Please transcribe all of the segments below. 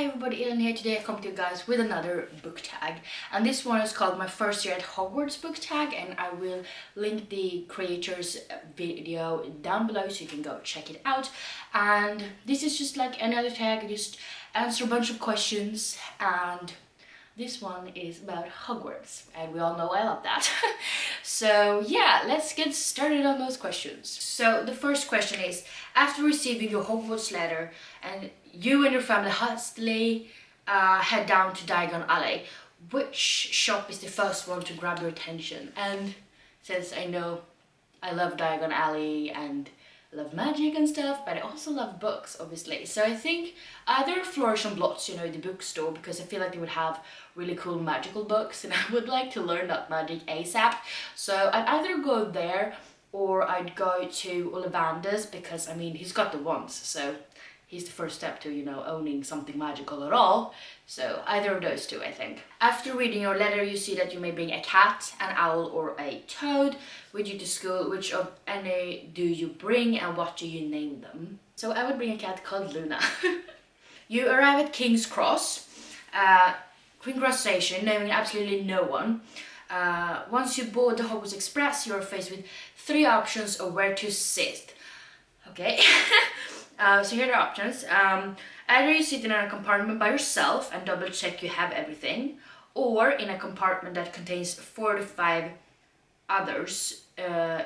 everybody, Ellen here. Today I come to you guys with another book tag, and this one is called My First Year at Hogwarts book tag, and I will link the creator's video down below so you can go check it out. And this is just like any other tag, I just answer a bunch of questions, and this one is about Hogwarts, and we all know I love that. So yeah, let's get started on those questions. So the first question is, after receiving your Hogwarts letter and you and your family hastily head down to Diagon Alley, which shop is the first one to grab your attention? And since I know I love Diagon Alley and I love magic and stuff, but I also love books, obviously. So I think either Flourish and Blots, you know, the bookstore, because I feel like they would have really cool magical books and I would like to learn that magic ASAP. So I'd either go there or I'd go to Ollivander's, because I mean, he's got the wands, so he's the first step to, you know, owning something magical at all. So either of those two, I think. After reading your letter, you see that you may bring a cat, an owl, or a toad with you to school. Which of any do you bring and what do you name them? So I would bring a cat called Luna. You arrive at King's Cross, Queen Cross Station, knowing absolutely no one. Once you board the Hogwarts Express, you're faced with 3 options of where to sit. Okay. So here are the options. Either you sit in a compartment by yourself and double check you have everything, or in a compartment that contains 4 to 5 others, 4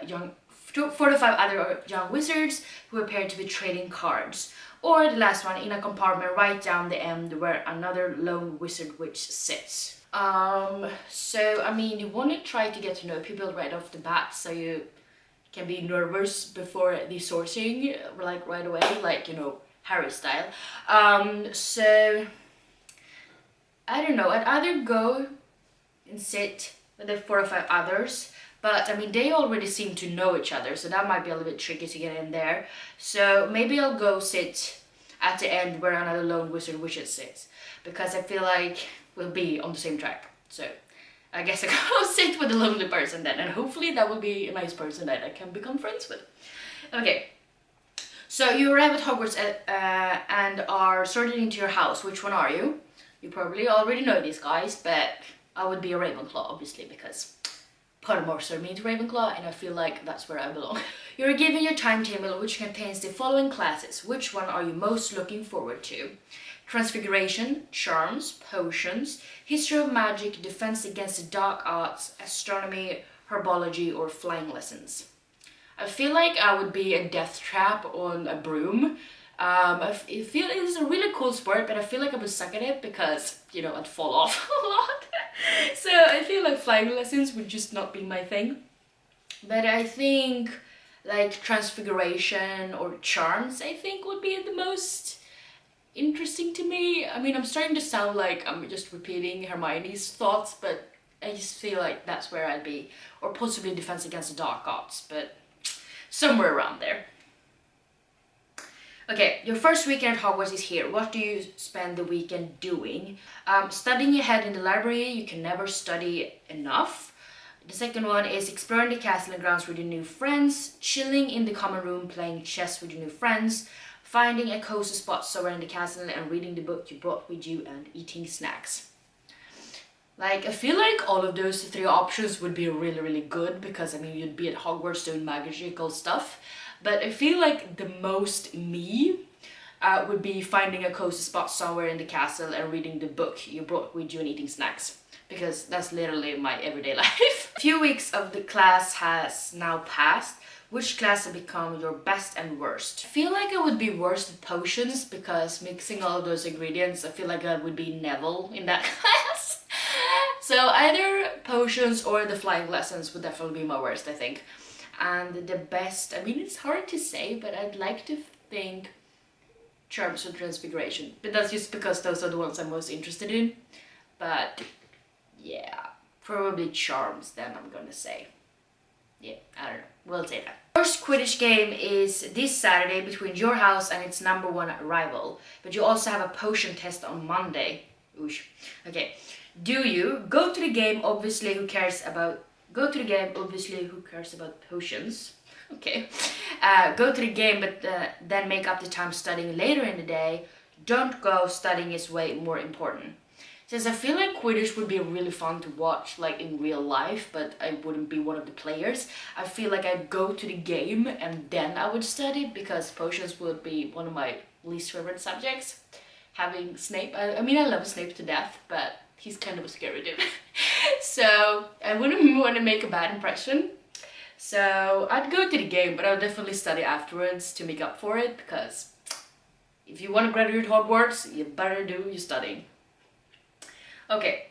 to 5 other young wizards who appear to be trading cards, or the last one, in a compartment right down the end where another lone wizard witch sits. So I mean, you want to try to get to know people right off the bat, so you can be nervous before the sorting, like right away, like, you know, Harry style. So I don't know, I'd either go and sit with the 4 or 5 others, but I mean, they already seem to know each other, so that might be a little bit tricky to get in there. So maybe I'll go sit at the end where another lone wizard wishes sits, because I feel like we'll be on the same track. So I guess I go sit with a lonely person then, and hopefully that will be a nice person that I can become friends with. Okay, so you arrive at Hogwarts and are sorted into your house. Which one are you? You probably already know these guys, but I would be a Ravenclaw, obviously, because Pottermore means Ravenclaw, and I feel like that's where I belong. You're given your timetable, which contains the following classes. Which one are you most looking forward to? Transfiguration, Charms, Potions, History of Magic, Defense Against the Dark Arts, Astronomy, Herbology, or Flying Lessons. I feel like I would be a death trap on a broom. I feel it is a really cool sport, but I feel like I would suck at it because, you know, I'd fall off a lot. So I feel like Flying Lessons would just not be my thing. But I think like Transfiguration or Charms, I think, would be the most interesting to me. I mean, I'm starting to sound like I'm just repeating Hermione's thoughts, but I just feel like that's where I'd be. Or possibly Defense Against the Dark Arts, but somewhere around there. Okay, your first weekend at Hogwarts is here. What do you spend the weekend doing? Studying ahead in the library. You can never study enough. The second one is exploring the castle and grounds with your new friends, chilling in the common room, playing chess with your new friends, finding a cozy spot somewhere in the castle and reading the book you brought with you, and eating snacks. Like, I feel like all of those 3 options would be really, really good, because I mean, you'd be at Hogwarts doing magical stuff. But I feel like the most me would be finding a cozy spot somewhere in the castle and reading the book you brought with you and eating snacks, because that's literally my everyday life. A few weeks of the class has now passed. Which class has become your best and worst? I feel like I would be worst at potions, because mixing all of those ingredients, I feel like I would be Neville in that class. So either potions or the Flying Lessons would definitely be my worst, I think. And the best, I mean, it's hard to say, but I'd like to think Charms or Transfiguration. But that's just because those are the ones I'm most interested in. But yeah, probably Charms then, I'm gonna say. Yeah, I don't know. We'll say that. First Quidditch game is this Saturday between your house and its #1 rival. But you also have a potion test on Monday. Oosh. Okay. Do you go to the game? Obviously, who cares about potions? Okay. Go to the game, but then make up the time studying later in the day. don't go, studying is way more important. Since I feel like Quidditch would be really fun to watch like in real life, but I wouldn't be one of the players. I feel like I'd go to the game and then I would study, because potions would be one of my least favorite subjects. Having Snape, I mean I love Snape to death, but he's kind of a scary dude. So I wouldn't want to make a bad impression. So I'd go to the game, but I'll definitely study afterwards to make up for it, because if you want to graduate Hogwarts, you better do your studying. Okay,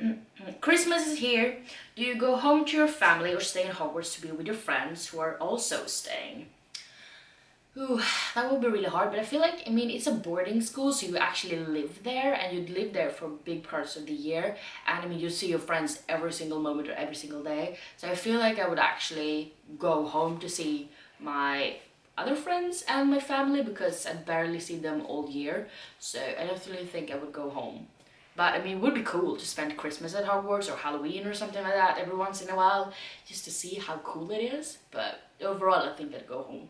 Christmas is here. Do you go home to your family or stay in Hogwarts to be with your friends who are also staying? Ooh, that would be really hard, but I feel like, I mean, it's a boarding school, so you actually live there, and you'd live there for big parts of the year, and I mean, you see your friends every single moment or every single day, so I feel like I would actually go home to see my other friends and my family, because I barely see them all year, so I definitely think I would go home. But I mean, it would be cool to spend Christmas at Hogwarts or Halloween or something like that every once in a while, just to see how cool it is. But overall, I think I'd go home.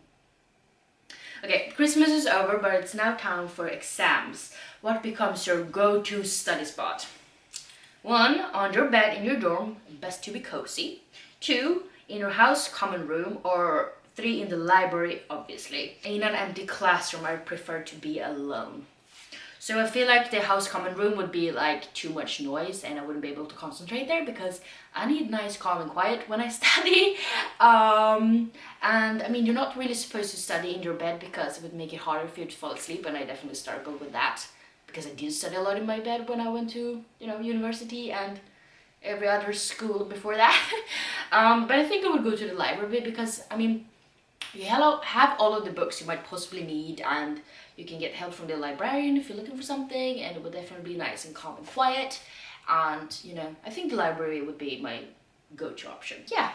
Okay, Christmas is over, but it's now time for exams. What becomes your go-to study spot? 1, on your bed in your dorm, best to be cozy. 2, in your house common room, or 3, in the library, obviously. In an empty classroom, I prefer to be alone. So I feel like the house common room would be like too much noise and I wouldn't be able to concentrate there, because I need nice, calm and quiet when I study. And I mean, you're not really supposed to study in your bed, because it would make it harder for you to fall asleep, and I definitely struggled with that, because I did study a lot in my bed when I went to, you know, university and every other school before that. But I think I would go to the library, because I mean, you have all of the books you might possibly need, and you can get help from the librarian if you're looking for something, and it would definitely be nice and calm and quiet. And you know, I think the library would be my go-to option. Yeah,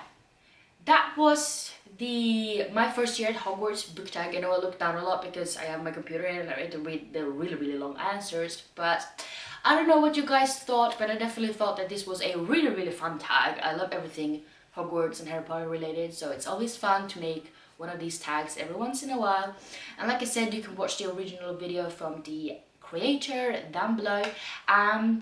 that was my first year at Hogwarts book tag. I know I looked down a lot because I have my computer in and I had to read the really long answers, but I don't know what you guys thought, but I definitely thought that this was a really fun tag. I love everything Hogwarts and Harry Potter related, so it's always fun to make one of these tags every once in a while. And like I said, you can watch the original video from the creator down below.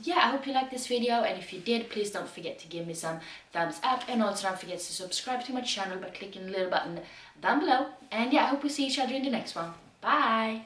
Yeah, I hope you liked this video, and if you did, please don't forget to give me some thumbs up, and also don't forget to subscribe to my channel by clicking the little button down below. And yeah, I hope we see each other in the next one. Bye!